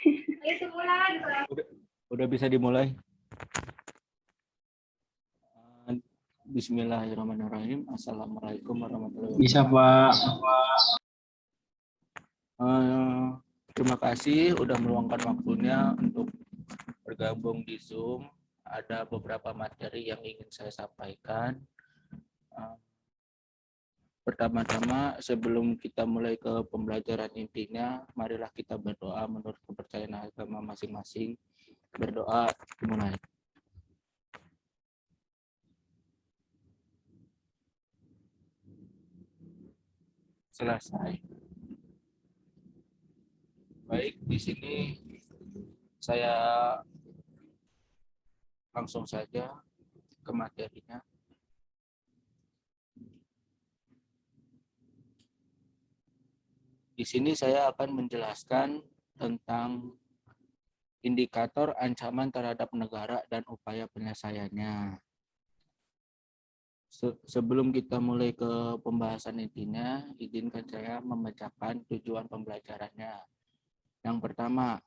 Udah, udah bisa dimulai. Bismillahirrahmanirrahim. Assalamualaikum warahmatullahi wabarakatuh. Bisa, Pak. Terima kasih udah meluangkan waktunya untuk bergabung di Zoom. Ada beberapa materi yang ingin saya sampaikan. Pertama-tama, sebelum kita mulai ke pembelajaran intinya, marilah kita berdoa menurut kepercayaan agama masing-masing. Berdoa dimulai. Selesai. Baik, di sini saya langsung saja ke materinya. Di sini saya akan menjelaskan tentang indikator ancaman terhadap negara dan upaya penyelesaiannya. Sebelum kita mulai ke pembahasan intinya, izinkan saya membacakan tujuan pembelajarannya. Yang pertama,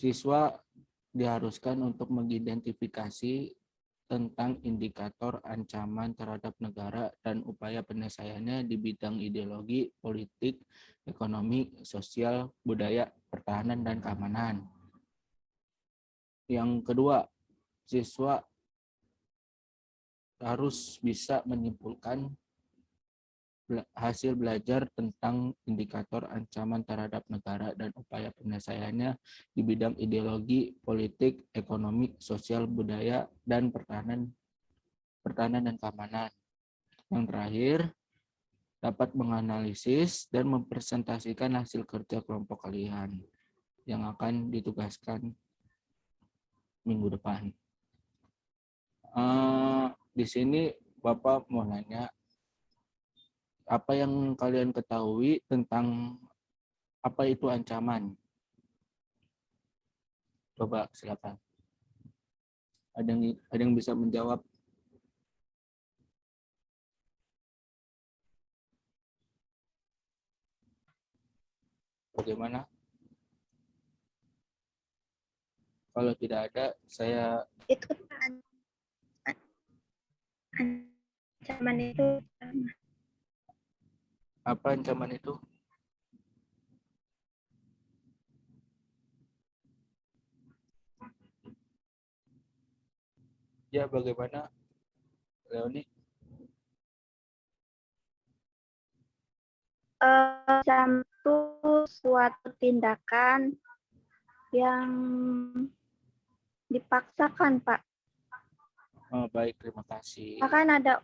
siswa diharuskan untuk mengidentifikasi tentang indikator ancaman terhadap negara dan upaya penyelesaiannya di bidang ideologi, politik, ekonomi, sosial, budaya, pertahanan, dan keamanan. Yang kedua, siswa harus bisa menyimpulkan hasil belajar tentang indikator ancaman terhadap negara dan upaya penyelesaiannya di bidang ideologi, politik, ekonomi, sosial, budaya, dan pertahanan dan keamanan. Yang terakhir, dapat menganalisis dan mempresentasikan hasil kerja kelompok kalian yang akan ditugaskan minggu depan. Di sini Bapak mau nanya, apa yang kalian ketahui tentang apa itu ancaman? Coba silakan. Ada yang bisa menjawab? Bagaimana? Kalau tidak ada, saya... Itu ancaman itu Apa ancaman itu? Ya, bagaimana, Leoni? ancaman itu suatu tindakan yang dipaksakan, Pak. Oh, baik, terima kasih. Bahkan ada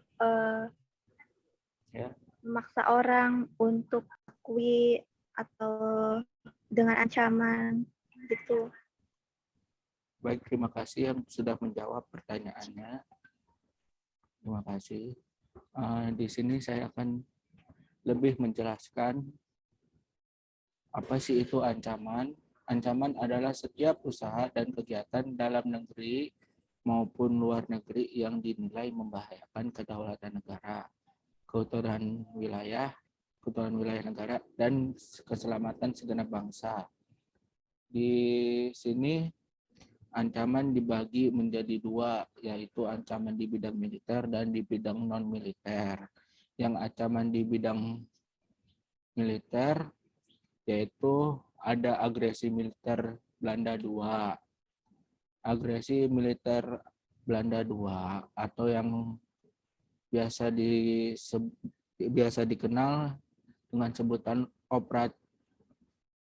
Ya. memaksa orang untuk akui atau dengan ancaman gitu. Baik, terima kasih yang sudah menjawab pertanyaannya. Terima kasih. Di sini saya akan lebih menjelaskan apa sih itu ancaman. Ancaman adalah setiap usaha dan kegiatan dalam negeri maupun luar negeri yang dinilai membahayakan kedaulatan negara, keutuhan wilayah negara, dan keselamatan segenap bangsa. Di sini ancaman dibagi menjadi dua, yaitu ancaman di bidang militer dan di bidang non-militer. Yang ancaman di bidang militer yaitu ada agresi militer Belanda II. Agresi militer Belanda II atau yang biasa dikenal dengan sebutan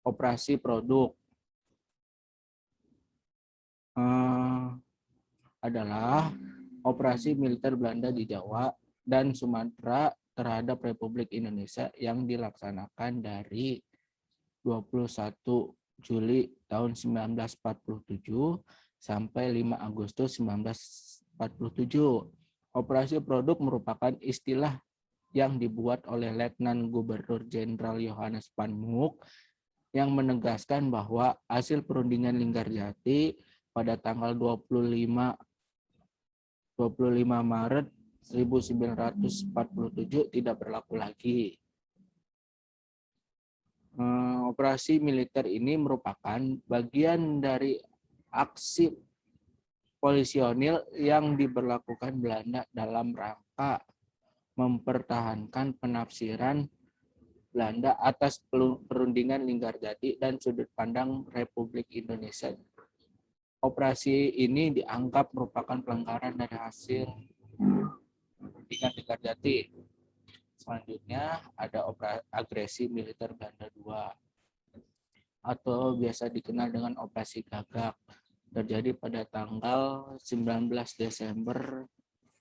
operasi produk adalah operasi militer Belanda di Jawa dan Sumatera terhadap Republik Indonesia yang dilaksanakan dari 21 Juli tahun 1947 sampai 5 Agustus 1947. Operasi produk merupakan istilah yang dibuat oleh Letnan Gubernur Jenderal Yohanes Panmuk yang menegaskan bahwa hasil perundingan Linggarjati pada tanggal 25 Maret 1947 tidak berlaku lagi. Operasi militer ini merupakan bagian dari aksi polisionil yang diberlakukan Belanda dalam rangka mempertahankan penafsiran Belanda atas perundingan Linggarjati dan sudut pandang Republik Indonesia. Operasi ini dianggap merupakan pelanggaran dari hasil perundingan Linggarjati. Selanjutnya ada agresi militer Belanda II atau biasa dikenal dengan Operasi Gagak, terjadi pada tanggal 19 Desember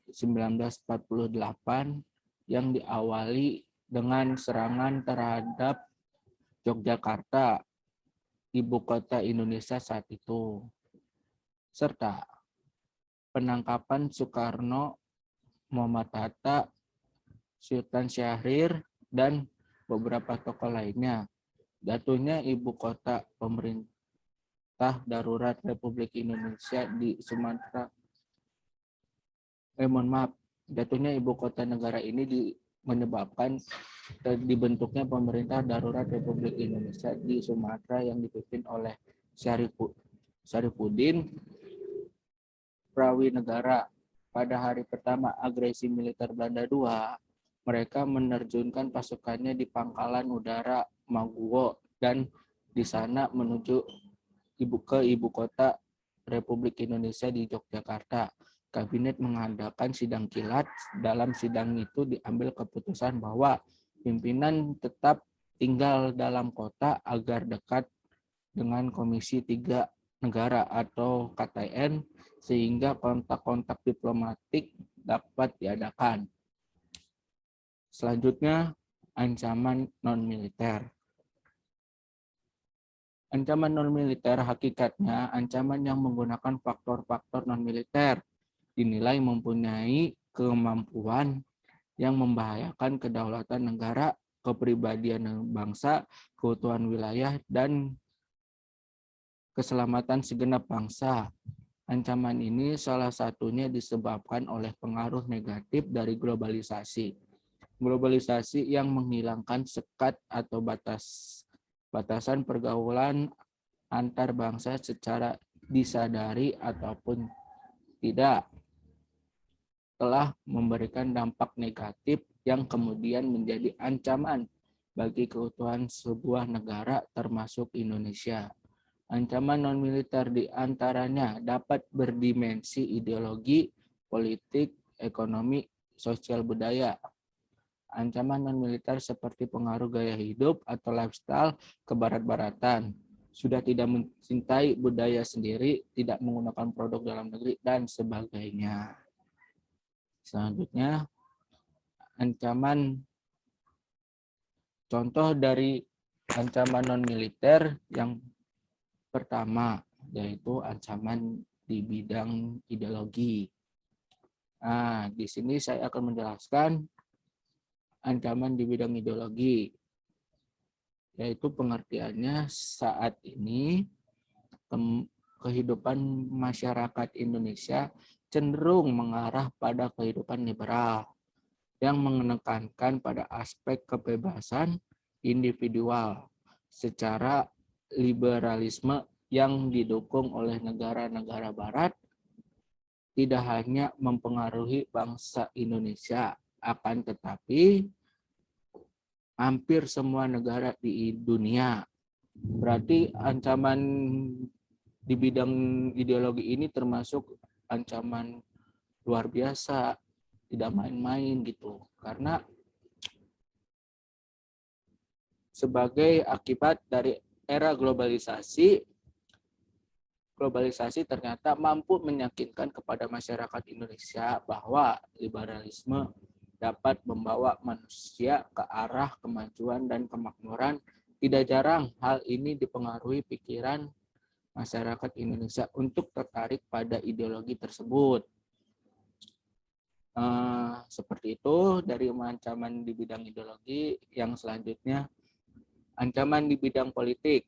1948 yang diawali dengan serangan terhadap Yogyakarta, ibu kota Indonesia saat itu, serta penangkapan Soekarno, Muhammad Hatta, Sultan Syahrir, dan beberapa tokoh lainnya. Jatuhnya ibu kota pemerintah darurat Republik Indonesia di Sumatera. Jatuhnya ibu kota negara ini menyebabkan dibentuknya pemerintah darurat Republik Indonesia di Sumatera yang dipimpin oleh Syarifuddin Prawinegara. Pada hari pertama agresi militer Belanda II, mereka menerjunkan pasukannya di pangkalan udara Maguwo dan di sana menuju ibu kota Republik Indonesia di Yogyakarta. Kabinet mengadakan sidang kilat. Dalam sidang itu diambil keputusan bahwa pimpinan tetap tinggal dalam kota agar dekat dengan Komisi 3 Negara atau KTN sehingga kontak-kontak diplomatik dapat diadakan. Selanjutnya, ancaman non-militer. Ancaman non-militer hakikatnya ancaman yang menggunakan faktor-faktor non-militer dinilai mempunyai kemampuan yang membahayakan kedaulatan negara, kepribadian bangsa, keutuhan wilayah, dan keselamatan segenap bangsa. Ancaman ini salah satunya disebabkan oleh pengaruh negatif dari globalisasi. Globalisasi yang menghilangkan sekat atau batasan pergaulan antar bangsa secara disadari ataupun tidak, telah memberikan dampak negatif yang kemudian menjadi ancaman bagi keutuhan sebuah negara termasuk Indonesia. Ancaman non-militer diantaranya dapat berdimensi ideologi, politik, ekonomi, sosial budaya. Ancaman non-militer seperti pengaruh gaya hidup atau lifestyle kebarat-baratan, sudah tidak mencintai budaya sendiri, tidak menggunakan produk dalam negeri, dan sebagainya. Selanjutnya, ancaman contoh dari ancaman non-militer yang pertama, yaitu ancaman di bidang ideologi. Nah, di sini saya akan menjelaskan ancaman di bidang ideologi, yaitu pengertiannya saat ini kehidupan masyarakat Indonesia cenderung mengarah pada kehidupan liberal yang menekankan pada aspek kebebasan individual secara liberalisme yang didukung oleh negara-negara barat tidak hanya mempengaruhi bangsa Indonesia, akan tetapi hampir semua negara di dunia. Berarti ancaman di bidang ideologi ini termasuk ancaman luar biasa, tidak main-main gitu. Karena sebagai akibat dari era globalisasi ternyata mampu meyakinkan kepada masyarakat Indonesia bahwa liberalisme dapat membawa manusia ke arah kemajuan dan kemakmuran. Tidak jarang hal ini dipengaruhi pikiran masyarakat Indonesia untuk tertarik pada ideologi tersebut. Seperti itu dari ancaman di bidang ideologi. Yang selanjutnya, ancaman di bidang politik.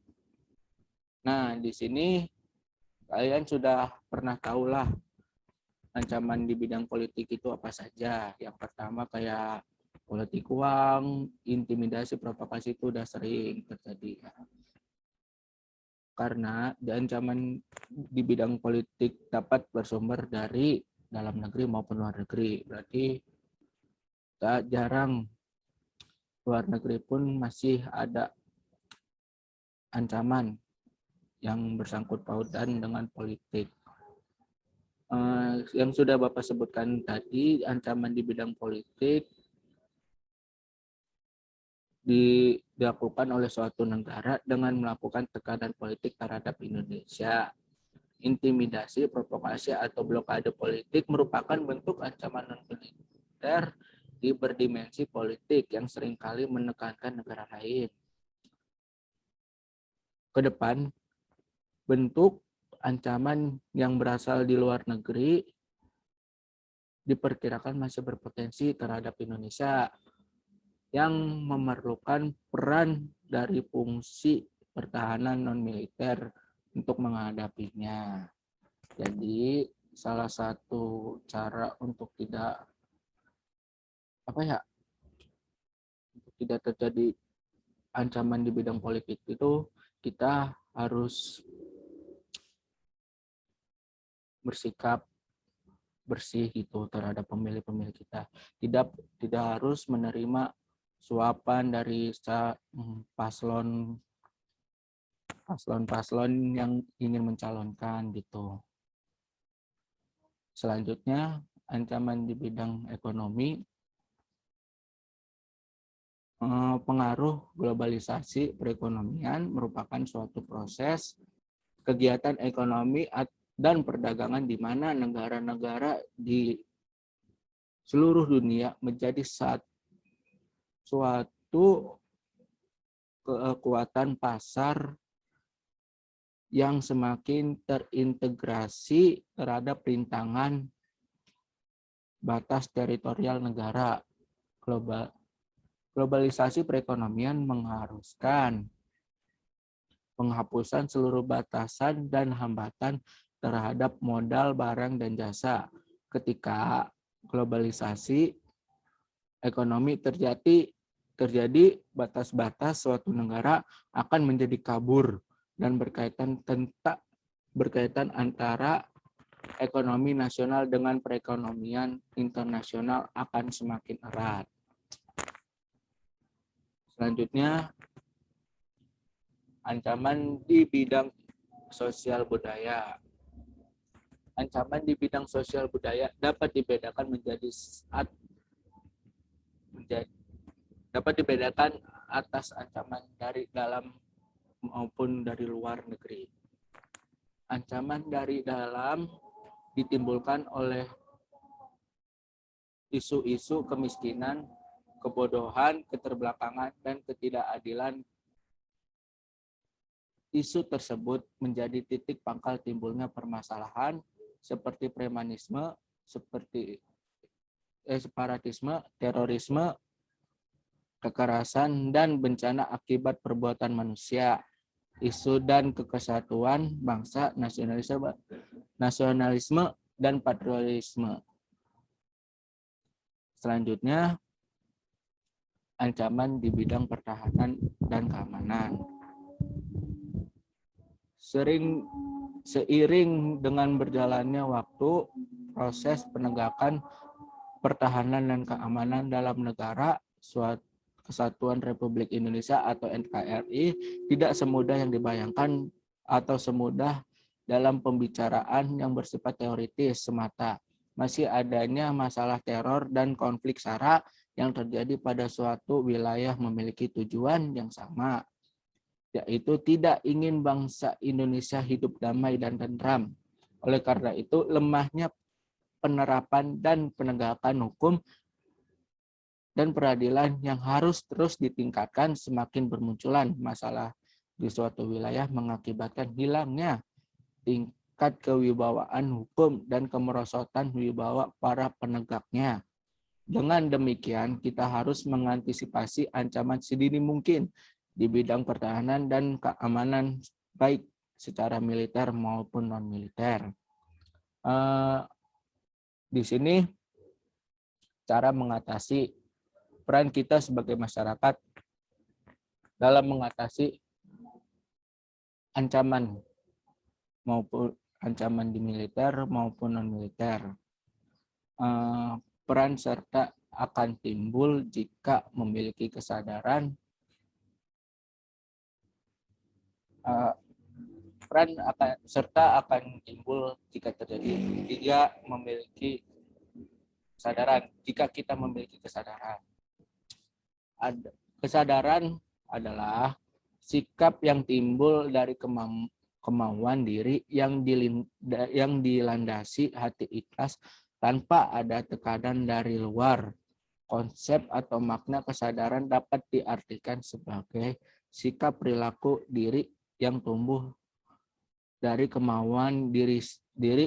Nah, di sini kalian sudah pernah tahulah ancaman di bidang politik itu apa saja. Yang pertama kayak politik uang, intimidasi, provokasi itu udah sering terjadi. Karena ancaman di bidang politik dapat bersumber dari dalam negeri maupun luar negeri. Berarti tak jarang luar negeri pun masih ada ancaman yang bersangkut pautan dengan politik. Yang sudah Bapak sebutkan tadi, ancaman di bidang politik dilakukan oleh suatu negara dengan melakukan tekanan politik terhadap Indonesia. Intimidasi, provokasi, atau blokade politik merupakan bentuk ancaman non-militer di berdimensi politik yang seringkali menekankan negara lain. Ke depan, bentuk ancaman yang berasal di luar negeri diperkirakan masih berpotensi terhadap Indonesia yang memerlukan peran dari fungsi pertahanan non-militer untuk menghadapinya. Jadi salah satu cara untuk tidak tidak terjadi ancaman di bidang politik itu kita harus bersikap bersih gitu terhadap pemilih-pemilih kita. Tidak harus menerima suapan dari paslon yang ingin mencalonkan gitu. Selanjutnya, ancaman di bidang ekonomi, pengaruh globalisasi perekonomian merupakan suatu proses kegiatan ekonomi dan perdagangan di mana negara-negara di seluruh dunia menjadi suatu kekuatan pasar yang semakin terintegrasi terhadap rintangan batas teritorial negara. Globalisasi perekonomian mengharuskan penghapusan seluruh batasan dan hambatan terhadap modal, barang, dan jasa. Ketika globalisasi ekonomi terjadi, batas-batas suatu negara akan menjadi kabur dan berkaitan antara ekonomi nasional dengan perekonomian internasional akan semakin erat. Selanjutnya, ancaman di bidang sosial budaya. Ancaman di bidang sosial budaya dapat dibedakan atas ancaman dari dalam maupun dari luar negeri. Ancaman dari dalam ditimbulkan oleh isu-isu kemiskinan, kebodohan, keterbelakangan, dan ketidakadilan. Isu tersebut menjadi titik pangkal timbulnya permasalahan seperti premanisme, separatisme, terorisme, kekerasan, dan bencana akibat perbuatan manusia. Isu dan kesatuan bangsa, nasionalisme, dan patriotisme. Selanjutnya, ancaman di bidang pertahanan dan keamanan. Seiring dengan berjalannya waktu, proses penegakan pertahanan dan keamanan dalam negara Kesatuan Republik Indonesia atau NKRI tidak semudah yang dibayangkan atau semudah dalam pembicaraan yang bersifat teoritis semata. Masih adanya masalah teror dan konflik SARA yang terjadi pada suatu wilayah memiliki tujuan yang sama, yaitu tidak ingin bangsa Indonesia hidup damai dan tentram. Oleh karena itu, lemahnya penerapan dan penegakan hukum dan peradilan yang harus terus ditingkatkan. Semakin bermunculan masalah di suatu wilayah mengakibatkan hilangnya tingkat kewibawaan hukum dan kemerosotan wibawa para penegaknya. Dengan demikian, kita harus mengantisipasi ancaman sedini mungkin di bidang pertahanan dan keamanan, baik secara militer maupun non-militer. Di sini cara mengatasi peran kita sebagai masyarakat dalam mengatasi ancaman maupun ancaman di militer maupun non-militer. Peran serta akan timbul jika memiliki kesadaran akan timbul jika memiliki kesadaran. Jika kita memiliki kesadaran, kesadaran adalah sikap yang timbul dari kemauan diri yang dilandasi hati ikhlas tanpa ada tekanan dari luar. Konsep atau makna kesadaran dapat diartikan sebagai sikap perilaku diri yang tumbuh dari kemauan diri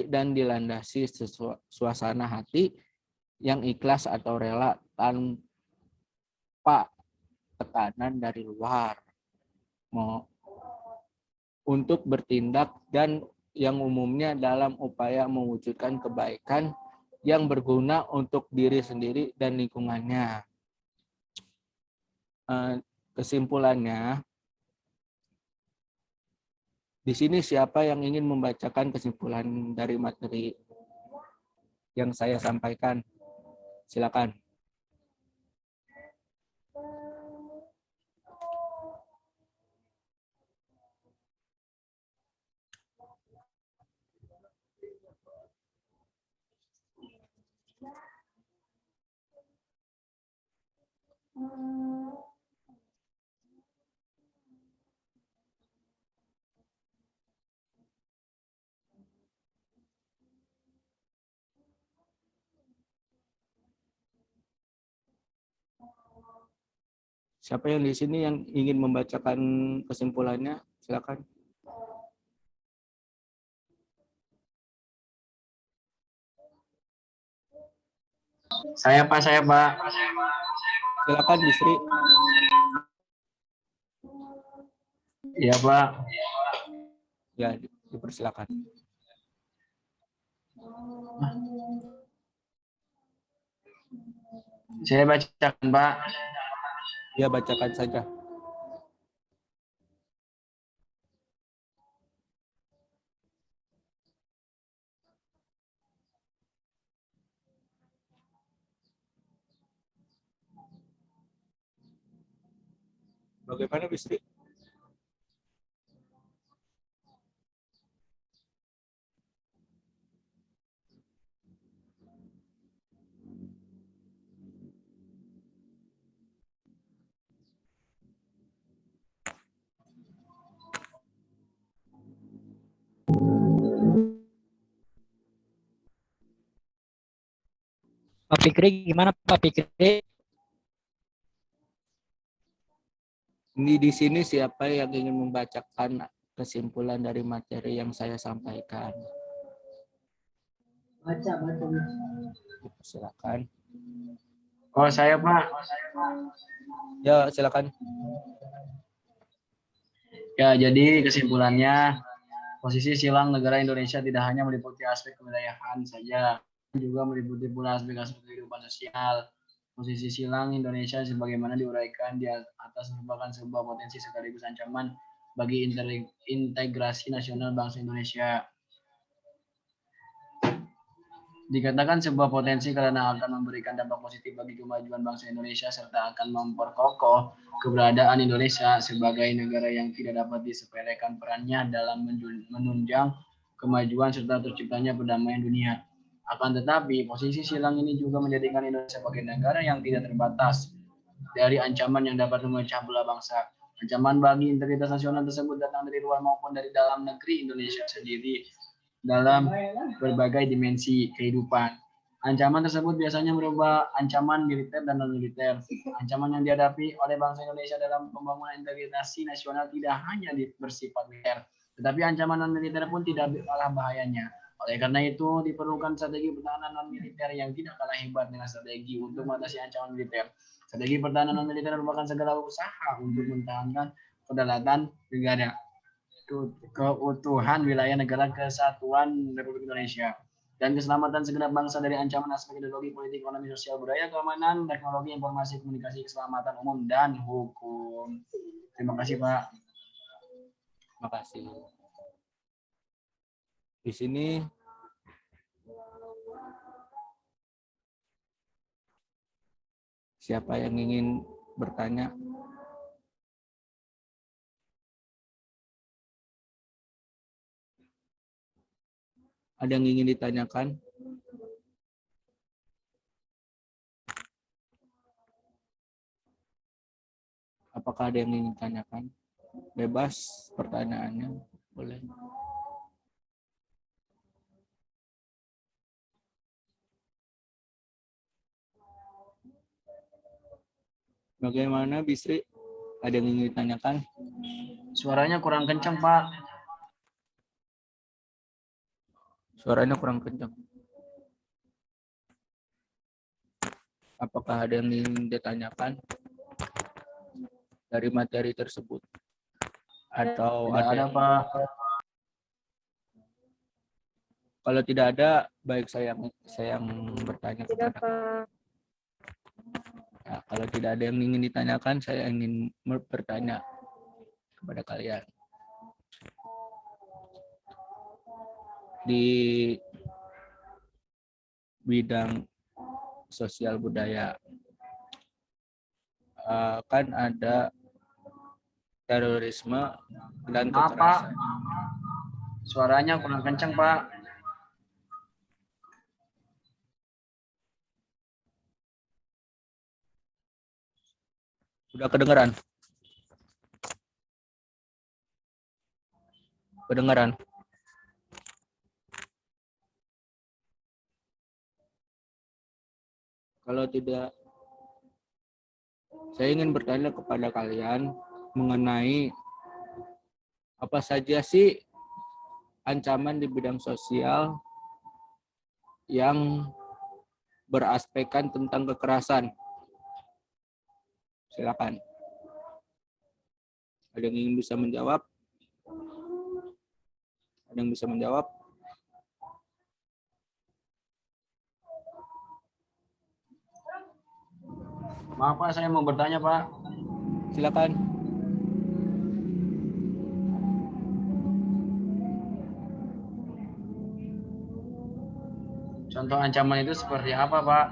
dan dilandasi suasana hati yang ikhlas atau rela tanpa tekanan dari luar untuk bertindak dan yang umumnya dalam upaya mewujudkan kebaikan yang berguna untuk diri sendiri dan lingkungannya. Kesimpulannya, di sini siapa yang ingin membacakan kesimpulan dari materi yang saya sampaikan? Silakan. Siapa yang di sini yang ingin membacakan kesimpulannya? Silakan. Saya Pak. Silakan, Bisri. Iya Pak. Ya, dipersilakan. Saya bacakan Pak. Ya, bacakan saja. Bagaimana, Bisri? Pak Fikri, gimana Pak Fikri? Ini di sini siapa yang ingin membacakan kesimpulan dari materi yang saya sampaikan? Baca. Silakan. Oh saya Pak. Ya, silakan. Ya jadi kesimpulannya, posisi silang negara Indonesia tidak hanya meliputi aspek kewilayahan saja, juga meliputi pula aspek-aspek kehidupan sosial. Posisi silang Indonesia sebagaimana diuraikan di atas merupakan sebuah potensi sekaligus ancaman bagi integrasi nasional bangsa Indonesia. Dikatakan sebuah potensi karena akan memberikan dampak positif bagi kemajuan bangsa Indonesia serta akan memperkokoh keberadaan Indonesia sebagai negara yang tidak dapat disepelekan perannya dalam menunjang kemajuan serta terciptanya perdamaian dunia. Akan tetapi, posisi silang ini juga menjadikan Indonesia sebagai negara yang tidak terbatas dari ancaman yang dapat memecah belah bangsa. Ancaman bagi integritas nasional tersebut datang dari luar maupun dari dalam negeri Indonesia sendiri dalam berbagai dimensi kehidupan. Ancaman tersebut biasanya berupa ancaman militer dan non-militer. Ancaman yang dihadapi oleh bangsa Indonesia dalam pembangunan integritas nasional tidak hanya bersifat militer, tetapi ancaman non-militer pun tidak kalah bahayanya. Oleh karena itu, diperlukan strategi pertahanan non-militer yang tidak kalah hebat dengan strategi untuk mengatasi ancaman militer. Strategi pertahanan non-militer merupakan segala usaha untuk mempertahankan kedaulatan negara, keutuhan wilayah negara kesatuan Republik Indonesia. dan keselamatan segenap bangsa dari ancaman aspek ideologi, politik, ekonomi, sosial, budaya, keamanan, teknologi, informasi, komunikasi, keselamatan umum, dan hukum. Terima kasih, Pak. Terima kasih. Di sini siapa yang ingin bertanya? Ada yang ingin ditanyakan? Apakah ada yang ingin ditanyakan? Bebas pertanyaannya, boleh. Bagaimana, Bisri? Ada yang ingin ditanyakan? Suaranya kurang kencang, Pak. Suaranya kurang kencang. Apakah ada yang ingin ditanyakan dari materi tersebut? Atau Tidak ada, Pak. Kalau tidak ada, baik saya yang bertanya Tidak, kepada. Pak. Ya, kalau tidak ada yang ingin ditanyakan, saya ingin bertanya kepada kalian. Di bidang sosial budaya, kan ada terorisme dan Maaf, Pak. kekerasan. Suaranya kurang kencang, Pak. Sudah kedengaran? Kedengaran? Kalau tidak, saya ingin bertanya kepada kalian mengenai apa saja sih ancaman di bidang sosial yang beraspekkan tentang kekerasan. Silakan. Ada yang ingin bisa menjawab? Ada yang bisa menjawab? Maaf, Pak, saya mau bertanya, Pak. Silakan. Contoh ancaman itu seperti apa, Pak?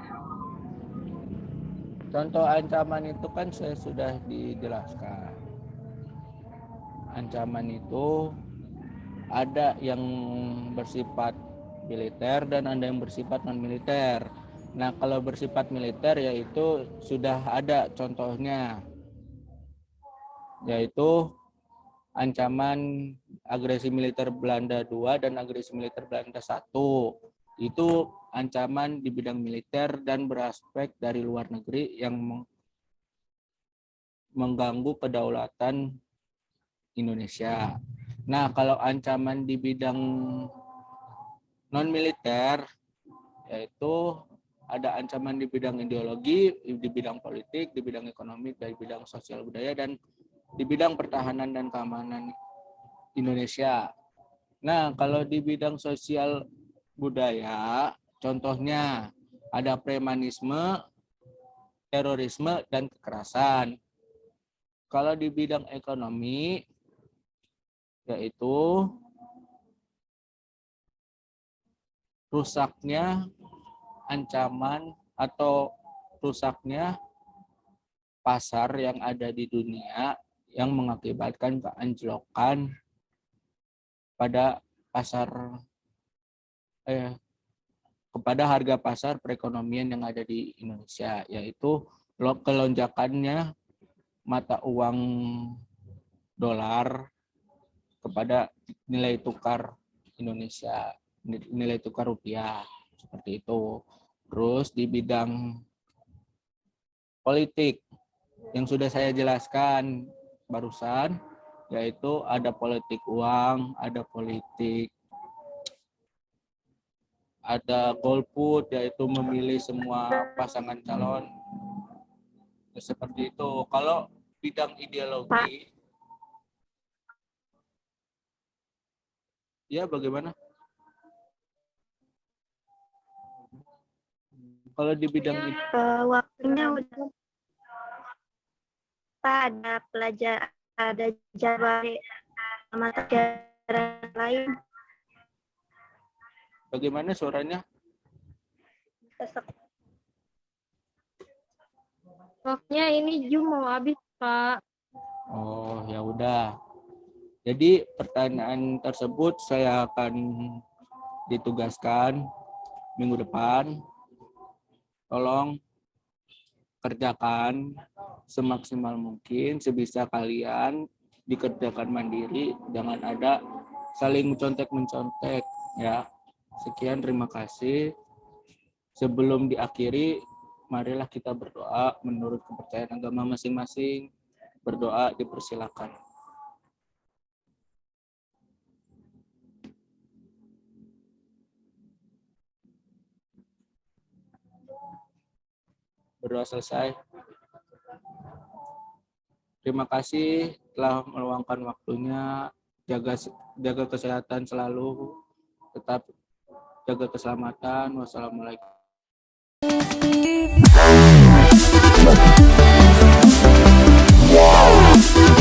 Contoh ancaman itu kan saya sudah dijelaskan. Ancaman itu ada yang bersifat militer dan ada yang bersifat non-militer. Nah, kalau bersifat militer yaitu sudah ada contohnya, yaitu ancaman agresi militer Belanda 2 dan agresi militer Belanda 1. Itu ancaman di bidang militer dan beraspek dari luar negeri yang mengganggu kedaulatan Indonesia. Nah, kalau ancaman di bidang non-militer, yaitu ada ancaman di bidang ideologi, di bidang politik, di bidang ekonomi, di bidang sosial budaya, dan di bidang pertahanan dan keamanan Indonesia. Nah, kalau di bidang sosial budaya, contohnya ada premanisme, terorisme, dan kekerasan. Kalau di bidang ekonomi, yaitu rusaknya ancaman atau rusaknya pasar yang ada di dunia yang mengakibatkan keanjlokan pada pasar kepada harga pasar perekonomian yang ada di Indonesia, yaitu kelonjakannya mata uang dolar kepada nilai tukar Indonesia, nilai tukar rupiah, seperti itu. Terus di bidang politik yang sudah saya jelaskan barusan, yaitu ada politik uang, ada golput, yaitu memilih semua pasangan calon, seperti itu. Kalau bidang ideologi, ya bagaimana? Kalau di bidang ini, Waktunya udah Pak, ada pelajar, ada jadwal mata pelajaran lain. bagaimana suaranya? Waktunya ini Jum mau habis, Pak. Oh, ya udah. Jadi pertanyaan tersebut saya akan ditugaskan minggu depan. Tolong kerjakan semaksimal mungkin, sebisa kalian, dikerjakan mandiri, jangan ada saling mencontek-mencontek ya. Sekian, terima kasih. Sebelum diakhiri, marilah kita berdoa menurut kepercayaan agama masing-masing. Berdoa dipersilakan. Berdoa selesai. Terima kasih telah meluangkan waktunya. Jaga kesehatan selalu. Tetap jaga keselamatan. Wassalamualaikum. Wow.